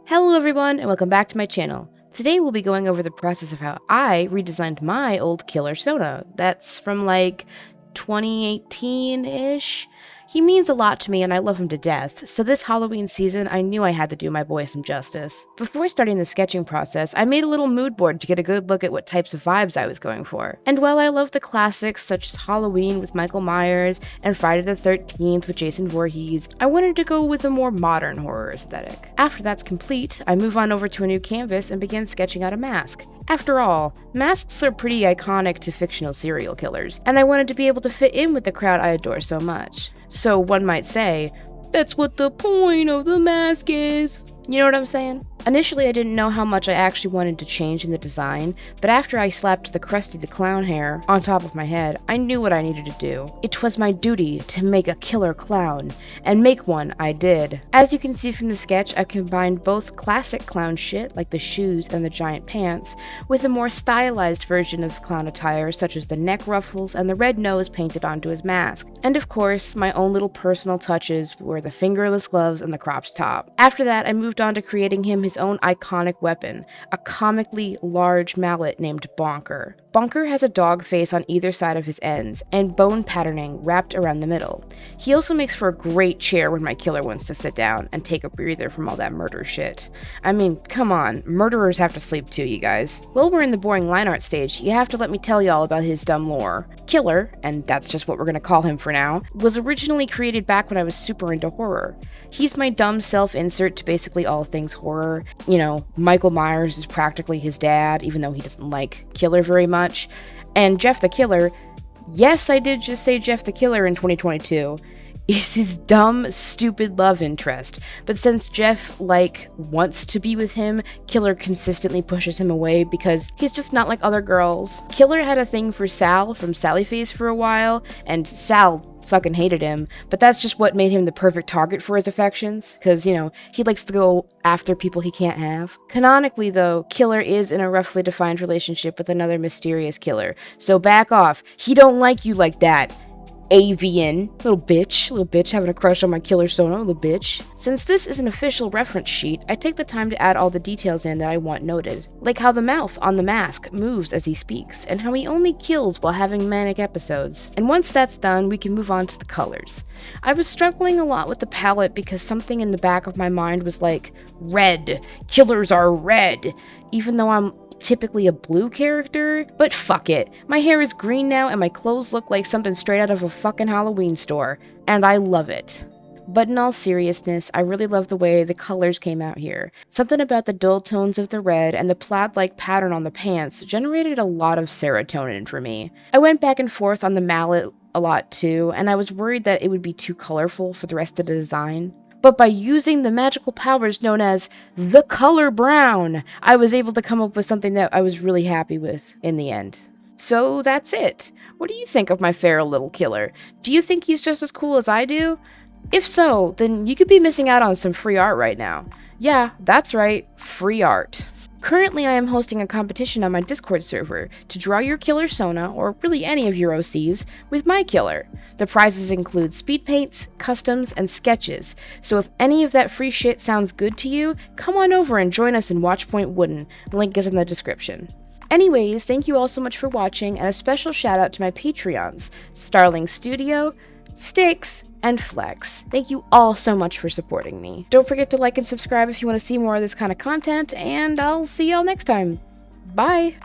Hello everyone and welcome back to my channel. Today we'll be going over the process of how I redesigned my old killer Sona. That's from like 2018-ish. He means a lot to me and I love him to death, so this Halloween season I knew I had to do my boy some justice. Before starting the sketching process, I made a little mood board to get a good look at what types of vibes I was going for. And while I love the classics such as Halloween with Michael Myers and Friday the 13th with Jason Voorhees, I wanted to go with a more modern horror aesthetic. After that's complete, I move on over to a new canvas and begin sketching out a mask. After all, masks are pretty iconic to fictional serial killers, and I wanted to be able to fit in with the crowd I adore so much. So one might say, that's what the point of the mask is. You know what I'm saying? Initially, I didn't know how much I actually wanted to change in the design, but after I slapped the Krusty the Clown hair on top of my head, I knew what I needed to do. It was my duty to make a killer clown, and make one I did. As you can see from the sketch, I've combined both classic clown shit, like the shoes and the giant pants, with a more stylized version of clown attire, such as the neck ruffles and the red nose painted onto his mask. And of course, my own little personal touches were the fingerless gloves and the cropped top. After that, I moved on to creating him his own iconic weapon, a comically large mallet named Bonker. Bonker has a dog face on either side of his ends, and bone patterning wrapped around the middle. He also makes for a great chair when my killer wants to sit down and take a breather from all that murder shit. I mean, come on, murderers have to sleep too, you guys. While we're in the boring line art stage, you have to let me tell y'all about his dumb lore. Killer, and that's just what we're gonna call him for now, was originally created back when I was super into horror. He's my dumb self-insert to basically all things horror. You know, Michael Myers is practically his dad, even though he doesn't like Killer very much. And Jeff the Killer, yes, I did just say Jeff the Killer in 2022, is his dumb, stupid love interest. But since Jeff, wants to be with him, Killer consistently pushes him away because he's just not like other girls. Killer had a thing for Sal from Sallyface for a while, and Sal fucking hated him, but that's just what made him the perfect target for his affections, because, you know, he likes to go after people he can't have. Canonically, though, Killer is in a roughly defined relationship with another mysterious killer, so back off. He don't like you like that. Avian. Little bitch having a crush on my killer Sona, little bitch. Since this is an official reference sheet, I take the time to add all the details in that I want noted, like how the mouth on the mask moves as he speaks, and how he only kills while having manic episodes. And once that's done, we can move on to the colors. I was struggling a lot with the palette because something in the back of my mind was like, red. Killers are red. Even though I'm typically a blue character, but fuck it. My hair is green now and my clothes look like something straight out of a fucking Halloween store, and I love it. But in all seriousness, I really love the way the colors came out here. Something about the dull tones of the red and the plaid-like pattern on the pants generated a lot of serotonin for me. I went back and forth on the mallet a lot too, and I was worried that it would be too colorful for the rest of the design. But by using the magical powers known as the color brown, I was able to come up with something that I was really happy with in the end. So that's it. What do you think of my feral little killer? Do you think he's just as cool as I do? If so, then you could be missing out on some free art right now. Yeah, that's right, free art. Currently, I am hosting a competition on my Discord server to draw your killer Sona, or really any of your OCs, with my killer. The prizes include speed paints, customs, and sketches, so if any of that free shit sounds good to you, come on over and join us in Watchpoint Wooden. Link is in the description. Anyways, thank you all so much for watching, and a special shout out to my Patreons, Starling Studio, Styx, and Flex. Thank you all so much for supporting me. Don't forget to like and subscribe if you want to see more of this kind of content, and I'll see y'all next time. Bye!